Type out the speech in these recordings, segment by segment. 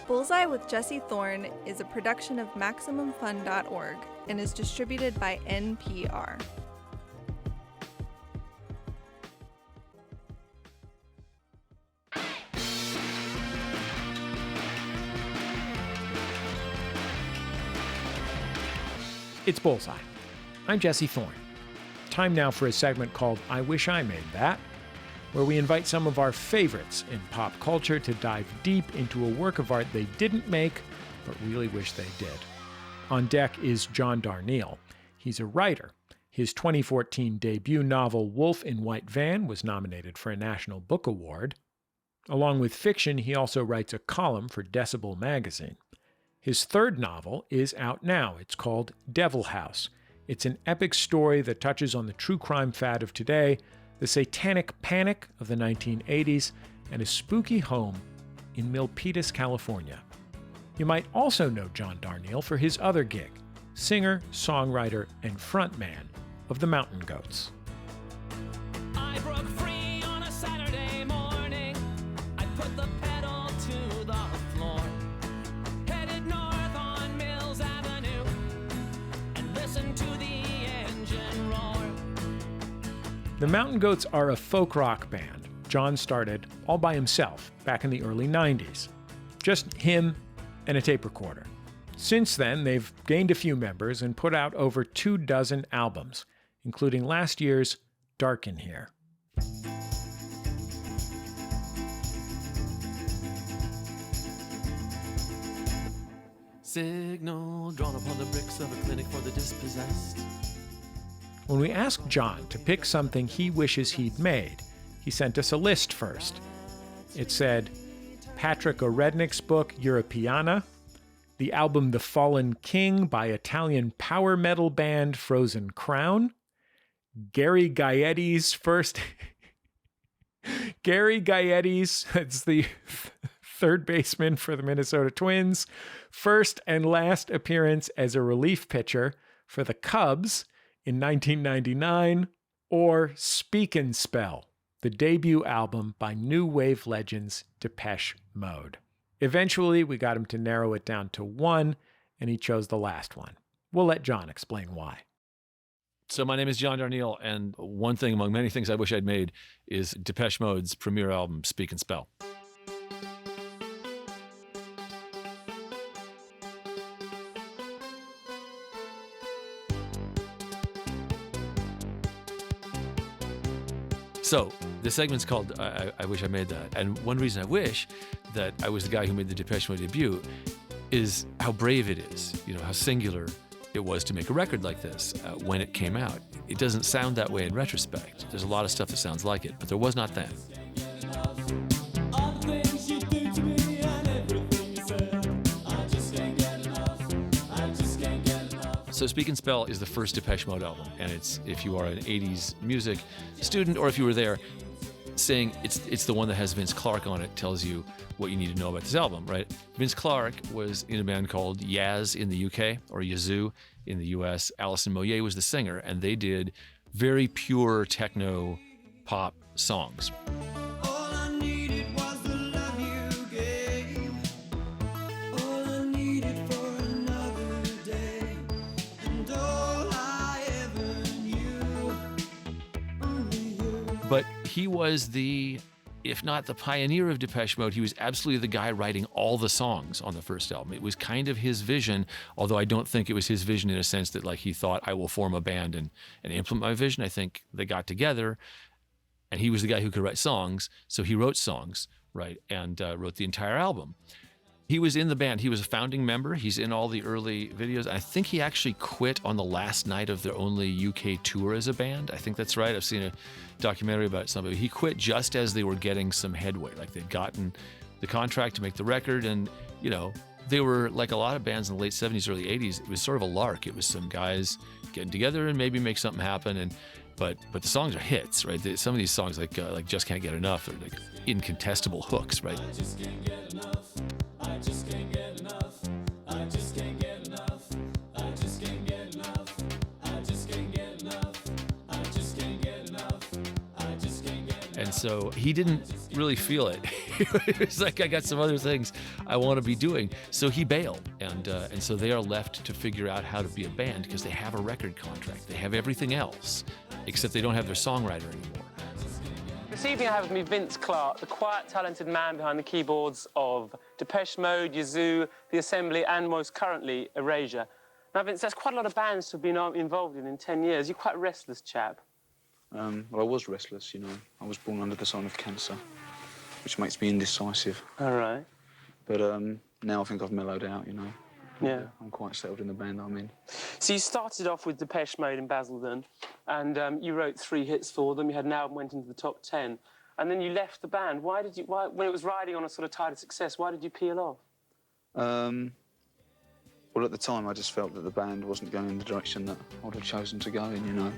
Bullseye with Jesse Thorn is a production of MaximumFun.org and is distributed by NPR. It's Bullseye. I'm Jesse Thorn. Time now for a segment called I Wish I Made That, where we invite some of our favorites in pop culture to dive deep into a work of art they didn't make, but really wish they did. On deck is John Darnielle. He's a writer. His 2014 debut novel Wolf in White Van was nominated for a National Book Award. Along with fiction, he also writes a column for Decibel magazine. His third novel is out now. It's called Devil House. It's an epic story that touches on the true crime fad of today, the satanic panic of the 1980s, and a spooky home in Milpitas, California. You might also know John Darnielle for his other gig, singer, songwriter, and frontman of the Mountain Goats. I broke free on a Saturday morning. I put the pedal to the floor. Headed north on Mills Avenue and listened to the engine roar. The Mountain Goats are a folk rock band John started all by himself back in the early 90s. Just him and a tape recorder. Since then, they've gained a few members and put out over 24 albums, including last year's Dark in Here. Signal drawn upon the bricks of a clinic for the dispossessed. When we asked John to pick something he wishes he'd made, he sent us a list first. It said Patrick O'Rednick's book Europeana, the album The Fallen King by Italian power metal band Frozen Crown, Gary Gaetti's that's the third baseman for the Minnesota Twins, first and last appearance as a relief pitcher for the Cubs in 1999, or Speak and Spell, the debut album by new wave legends Depeche Mode. Eventually, we got him to narrow it down to one, and he chose the last one. We'll let John explain why. So my name is John Darnielle, and one thing among many things I wish I'd made is Depeche Mode's premiere album, Speak and Spell. So the segment's called I Wish I Made That. And one reason I wish that I was the guy who made the Depeche Mode debut is how brave it is, how singular it was to make a record like this when it came out. It doesn't sound that way in retrospect. There's a lot of stuff that sounds like it, but there was not then. So Speak and Spell is the first Depeche Mode album, and it's, if you are an 80s music student or if you were there, saying it's the one that has Vince Clarke on it tells you what you need to know about this album, right? Vince Clarke was in a band called Yaz in the UK, or Yazoo in the US. Alison Moyet was the singer, and they did very pure techno pop songs. But he was if not the pioneer of Depeche Mode, he was absolutely the guy writing all the songs on the first album. It was kind of his vision, although I don't think it was his vision in a sense that he thought, I will form a band and implement my vision. I think they got together, and he was the guy who could write songs, so he wrote songs, right, and wrote the entire album. He was in the band. He was a founding member. He's in all the early videos. I think he actually quit on the last night of their only UK tour as a band. I think that's right. I've seen a documentary about somebody. He quit just as they were getting some headway. They'd gotten the contract to make the record, and, they were like a lot of bands in the late 70s, early 80s. It was sort of a lark. It was some guys getting together and maybe make something happen. But the songs are hits, right? Some of these songs, like Just Can't Get Enough, are like incontestable hooks, right? I just can't get enough. I just can't get enough. I just can't get enough. I just can't get enough. I just can't get enough. I just can't get enough. I just can't get enough. And so he didn't really feel it. It was like, I got some other things I want to be doing. So he bailed. And so they are left to figure out how to be a band because they have a record contract. They have everything else, except they don't have their songwriter anymore. This evening I have with me Vince Clarke, the quiet, talented man behind the keyboards of Depeche Mode, Yazoo, The Assembly, and most currently, Erasure. Now, Vince, that's quite a lot of bands to have been involved in 10 years. You're quite a restless chap. Well, I was restless, you know. I was born under the sign of Cancer, which makes me indecisive. All right. But now I think I've mellowed out, you know. Yeah. I'm quite settled in the band I'm in. So you started off with Depeche Mode in Basildon, and you wrote 3 hits for them. You had an album, went into the top 10, and then you left the band. Why, when it was riding on a sort of tide of success, why did you peel off? Well, at the time, I just felt that the band wasn't going in the direction that I'd have chosen to go in, you know.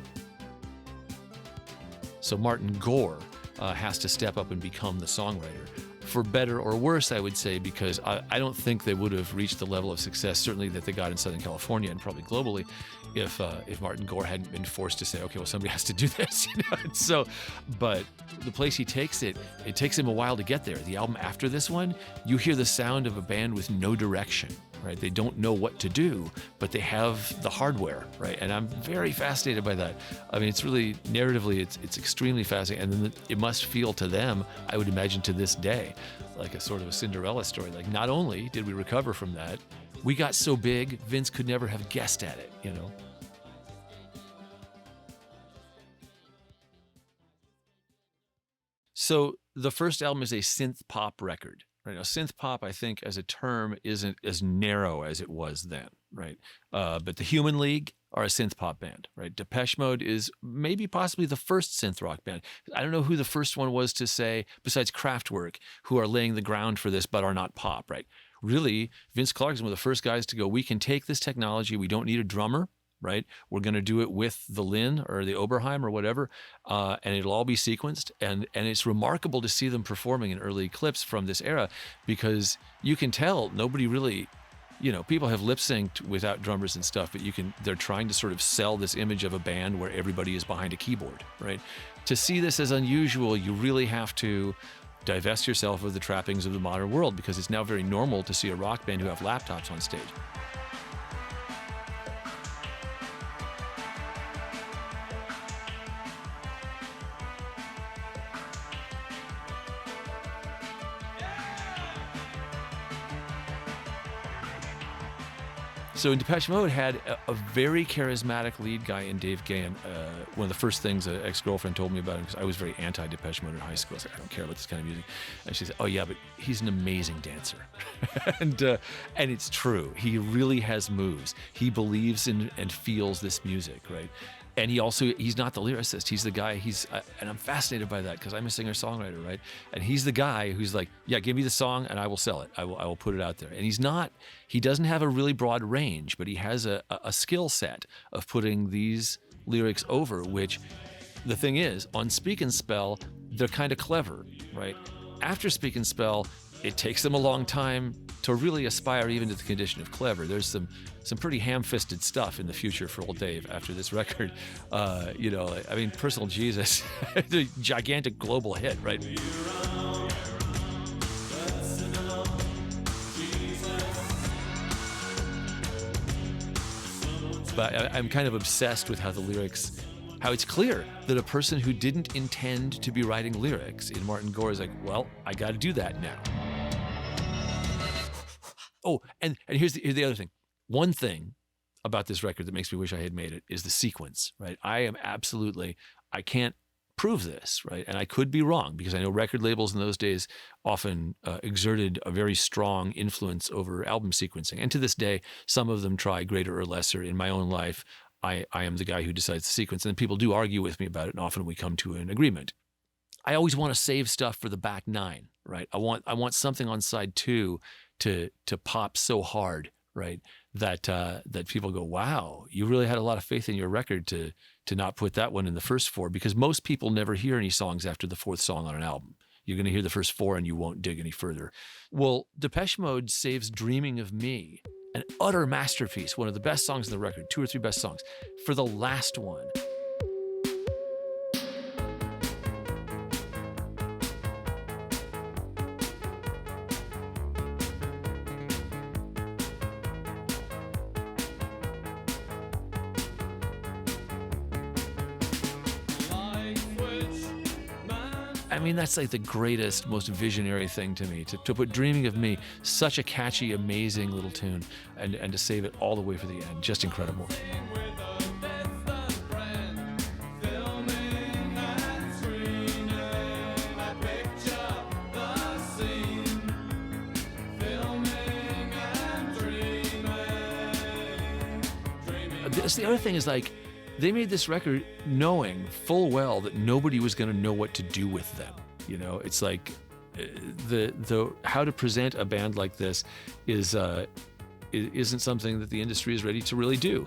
So Martin Gore has to step up and become the songwriter. For better or worse, I would say, because I don't think they would have reached the level of success, certainly that they got in Southern California and probably globally, if Martin Gore hadn't been forced to say, okay, well, somebody has to do this, you know. So, but the place he takes it takes him a while to get there. The album after this one, you hear the sound of a band with no direction, right? They don't know what to do, but they have the hardware, right? And I'm very fascinated by that. I mean, it's really, narratively, it's extremely fascinating. And then it must feel to them, I would imagine to this day, like a sort of a Cinderella story. Like, not only did we recover from that, we got so big, Vince could never have guessed at it, you know? So the first album is a synth pop record. Right now, synth pop, I think, as a term, isn't as narrow as it was then, right? But the Human League are a synth pop band, right? Depeche Mode is maybe possibly the first synth rock band. I don't know who the first one was to say, besides Kraftwerk, who are laying the ground for this but are not pop, right? Really, Vince Clarke is one of the first guys to go, we can take this technology, we don't need a drummer, right? We're going to do it with the Lynn or the Oberheim or whatever, and it'll all be sequenced. And it's remarkable to see them performing in early clips from this era, because you can tell nobody really, you know, people have lip synced without drummers and stuff, but they're trying to sort of sell this image of a band where everybody is behind a keyboard, right? To see this as unusual, you really have to divest yourself of the trappings of the modern world, because it's now very normal to see a rock band who have laptops on stage. So Depeche Mode had a very charismatic lead guy in Dave Gahan. One of the first things an ex-girlfriend told me about him, because I was very anti-Depeche Mode in high school. I was like, I don't care about this kind of music. And she said, oh yeah, but he's an amazing dancer. and it's true. He really has moves. He believes in and feels this music, right? And he's not the lyricist. He's the guy, and I'm fascinated by that, because I'm a singer-songwriter, right? And he's the guy who's like, yeah, give me the song and I will sell it. I will put it out there. And he doesn't have a really broad range, but he has a skill set of putting these lyrics over, which the thing is, on Speak and Spell, they're kind of clever, right? After Speak and Spell, it takes them a long time to really aspire even to the condition of clever. There's some pretty ham-fisted stuff in the future for old Dave after this record. You know, I mean, Personal Jesus, the gigantic global hit, right? But I'm kind of obsessed with how the lyrics, how it's clear that a person who didn't intend to be writing lyrics in Martin Gore is like, well, I got to do that now. Oh, and here's the other thing. One thing about this record that makes me wish I had made it is the sequence, right? I can't prove this, right? And I could be wrong, because I know record labels in those days often exerted a very strong influence over album sequencing. And to this day, some of them try greater or lesser. In my own life, I am the guy who decides the sequence, and people do argue with me about it, and often we come to an agreement. I always want to save stuff for the back nine, right? I want something on side 2 to pop so hard, right, that people go, wow, you really had a lot of faith in your record to not put that one in the first 4, because most people never hear any songs after the 4th song on an album. You're going to hear the first 4 and you won't dig any further. Well, Depeche Mode saves Dreaming of Me, an utter masterpiece, one of the best songs in the record, 2 or 3 best songs, for the last one. I mean, that's like the greatest, most visionary thing to me, to put Dreaming of Me, such a catchy, amazing little tune, and to save it all the way for the end. Just incredible. The other thing is, like, they made this record knowing full well that nobody was going to know what to do with them. You know, it's like the how to present a band like this isn't something that the industry is ready to really do.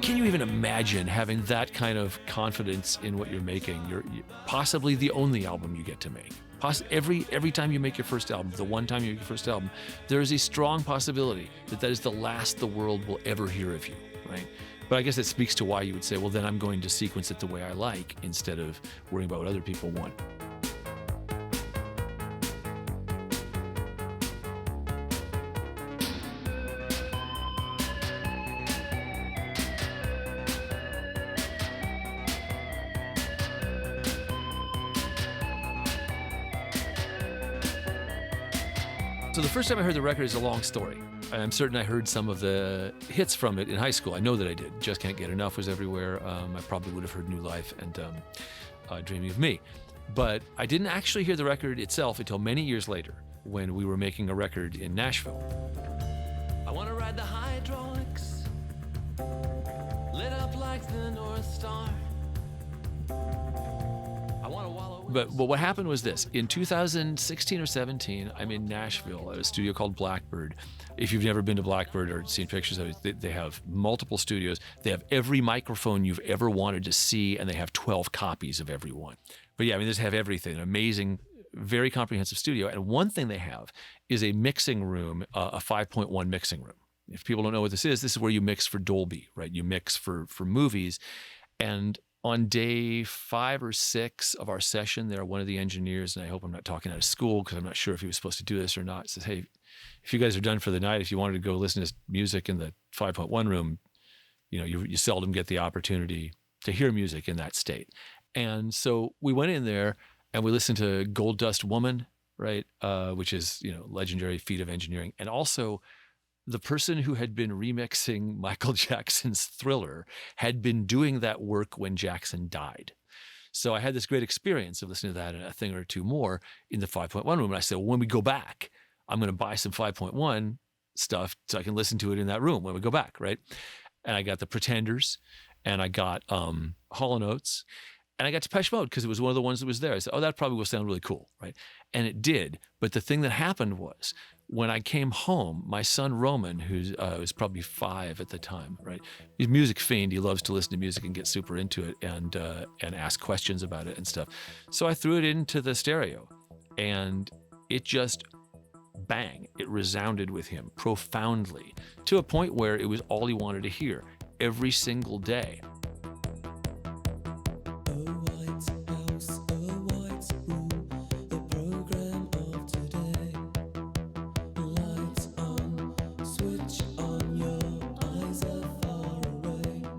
Can you even imagine having that kind of confidence in what you're making? You're possibly the only album you get to make. Every time you make your first album, the one time you make your first album, there is a strong possibility that is the last the world will ever hear of you, right? But I guess that speaks to why you would say, well, then I'm going to sequence it the way I like instead of worrying about what other people want. So the first time I heard the record is a long story. I'm certain I heard some of the hits from it in high school. I know that I did. Just Can't Get Enough was everywhere. I probably would have heard New Life and Dreaming of Me. But I didn't actually hear the record itself until many years later when we were making a record in Nashville. I want to ride the hydraulics, lit up like the North Star. I want to wallow. But what happened was this. In 2016 or 17, I'm in Nashville at a studio called Blackbird. If you've never been to Blackbird or seen pictures of it, they have multiple studios. They have every microphone you've ever wanted to see, and they have 12 copies of every one. But yeah, I mean, they just have everything. An amazing, very comprehensive studio. And one thing they have is a mixing room, a 5.1 mixing room. If people don't know what this is where you mix for Dolby, right? You mix for movies. And on day 5 or 6 of our session there, one of the engineers, and I hope I'm not talking out of school because I'm not sure if he was supposed to do this or not, says, hey, if you guys are done for the night, if you wanted to go listen to music in the 5.1 room, you know, you seldom get the opportunity to hear music in that state. And so we went in there and we listened to Gold Dust Woman, right, which is, you know, legendary feat of engineering. And also the person who had been remixing Michael Jackson's Thriller had been doing that work when Jackson died. So I had this great experience of listening to that and a thing or two more in the 5.1 room. And I said, well, when we go back, I'm going to buy some 5.1 stuff so I can listen to it in that room when we go back, right? And I got the Pretenders, and I got Hall & Oates, and I got Depeche Mode because it was one of the ones that was there. I said, oh, that probably will sound really cool, right? And it did. But the thing that happened was, when I came home, my son Roman, who was probably 5 at the time, right? He's a music fiend. He loves to listen to music and get super into it and ask questions about it and stuff. So I threw it into the stereo, and it just bang. It resounded with him profoundly to a point where it was all he wanted to hear every single day.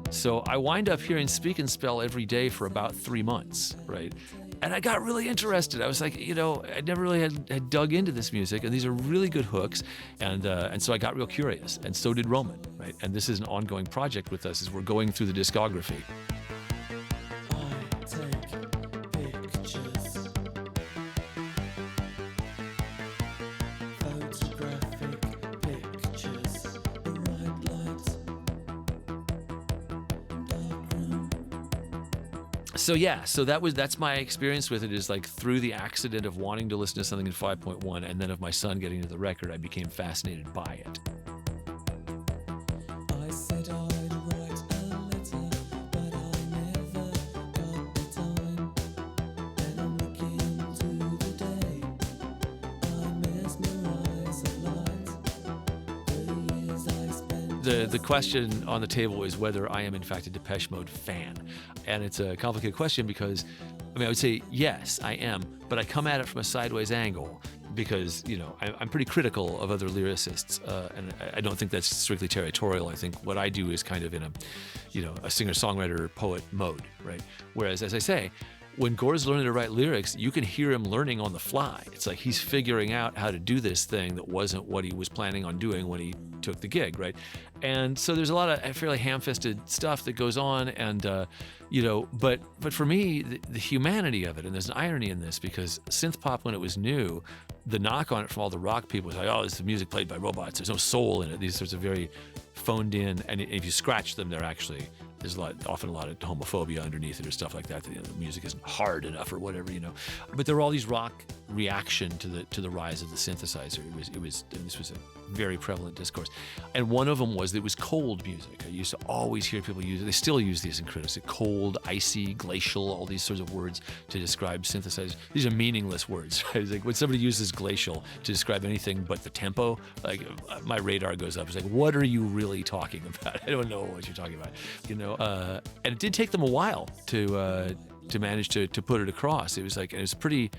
So I wind up hearing Speak and Spell every day for about 3 months, right? And I got really interested. I was like, you know, I never really had dug into this music, and these are really good hooks. And so I got real curious, and so did Roman, right? And this is an ongoing project with us as we're going through the discography. So yeah, that's my experience with it, is like through the accident of wanting to listen to something in 5.1 and then of my son getting into the record, I became fascinated by it. I said I'd write a letter, but I never got the time. And I'm looking into the day, I mesmerize the light. The years I spent. The question on the table is whether I am in fact a Depeche Mode fan. And it's a complicated question because I mean, I would say, yes, I am, but I come at it from a sideways angle because, I'm pretty critical of other lyricists, and I don't think that's strictly territorial. I think what I do is kind of in a singer-songwriter poet mode, right? Whereas, as I say, when Gore's learning to write lyrics, you can hear him learning on the fly. It's like he's figuring out how to do this thing that wasn't what he was planning on doing when he took the gig, right? And so there's a lot of fairly ham-fisted stuff that goes on, and but for me, the humanity of it, and there's an irony in this because synth pop, when it was new, the knock on it from all the rock people was like, oh, this is music played by robots. There's no soul in it. These sorts of very phoned in, and if you scratch them, they're actually, there's often a lot of homophobia underneath it or stuff like that. The music isn't hard enough or whatever, But there were all these rock reaction to the rise of the synthesizer. It was this was a very prevalent discourse, and one of them was that it was cold music. I used to always hear people use it. They still use these in criticism: cold, icy, glacial, all these sorts of words to describe synthesizers. These are meaningless words, right? It's like when somebody uses glacial to describe anything but the tempo, like my radar goes up. It's like, what are you really talking about? I don't know what you're talking about, and it did take them a while to manage to put it across. It was a pretty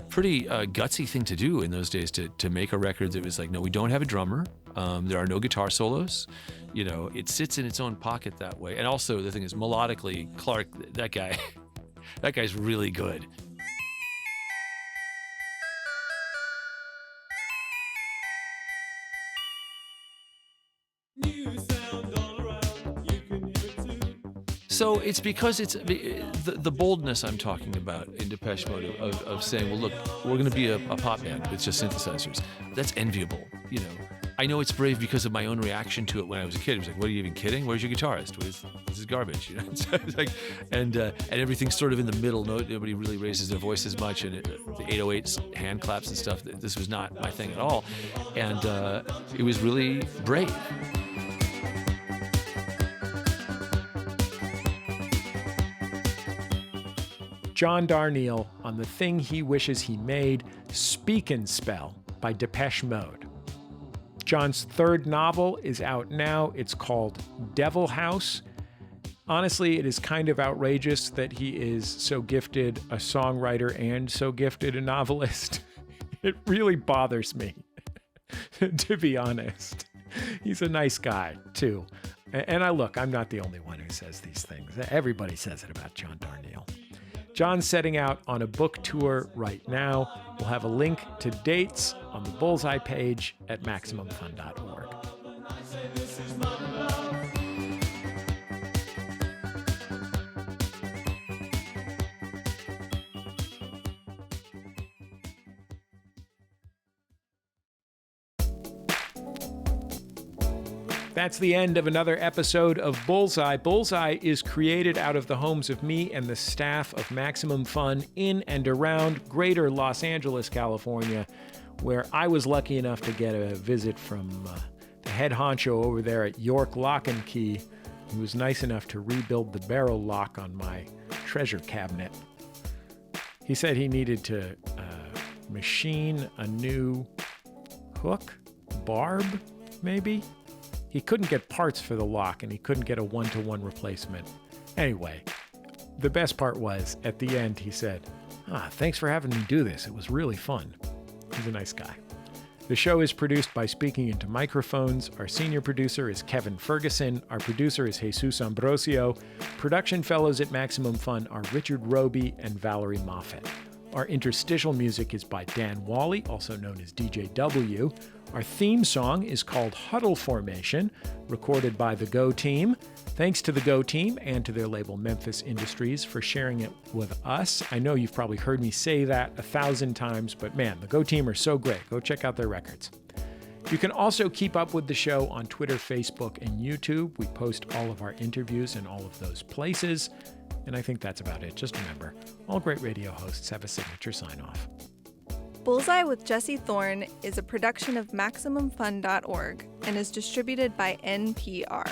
gutsy thing to do in those days to make a record that was like, no, we don't have a drummer. There are no guitar solos. It sits in its own pocket that way. And also the thing is, melodically, Clarke, that guy's really good. So it's because it's the boldness I'm talking about in Depeche Mode of saying, well, look, we're going to be a pop band with just synthesizers. That's enviable, I know it's brave because of my own reaction to it when I was a kid. It was like, what, are you even kidding? Where's your guitarist? This is garbage, So it's like, and everything's sort of in the middle. Nobody really raises their voice as much, and the 808s, hand claps and stuff. This was not my thing at all, and it was really brave. John Darnielle on the thing he wishes he made, Speak and Spell by Depeche Mode. John's third novel is out now. It's called Devil House. Honestly, it is kind of outrageous that he is so gifted a songwriter and so gifted a novelist. It really bothers me, to be honest. He's a nice guy, too. And I'm not the only one who says these things. Everybody says it about John Darnielle. John's setting out on a book tour right now. We'll have a link to dates on the Bullseye page at MaximumFun.org. That's the end of another episode of Bullseye. Bullseye is created out of the homes of me and the staff of Maximum Fun in and around greater Los Angeles, California, where I was lucky enough to get a visit from the head honcho over there at York Lock and Key, who was nice enough to rebuild the barrel lock on my treasure cabinet. He said he needed to machine a new hook, barb, maybe? He couldn't get parts for the lock, and he couldn't get a one-to-one replacement. Anyway, the best part was, at the end, he said, thanks for having me do this. It was really fun. He's a nice guy. The show is produced by Speaking Into Microphones. Our senior producer is Kevin Ferguson. Our producer is Jesus Ambrosio. Production fellows at Maximum Fun are Richard Roby and Valerie Moffett. Our interstitial music is by Dan Wally, also known as DJ W. Our theme song is called Huddle Formation, recorded by the Go Team. Thanks to the Go Team and to their label Memphis Industries for sharing it with us. I know you've probably heard me say that 1,000 times, but man, the Go Team are so great. Go check out their records. You can also keep up with the show on Twitter, Facebook, and YouTube. We post all of our interviews in all of those places. And I think that's about it. Just remember, all great radio hosts have a signature sign-off. Bullseye with Jesse Thorn is a production of MaximumFun.org and is distributed by NPR.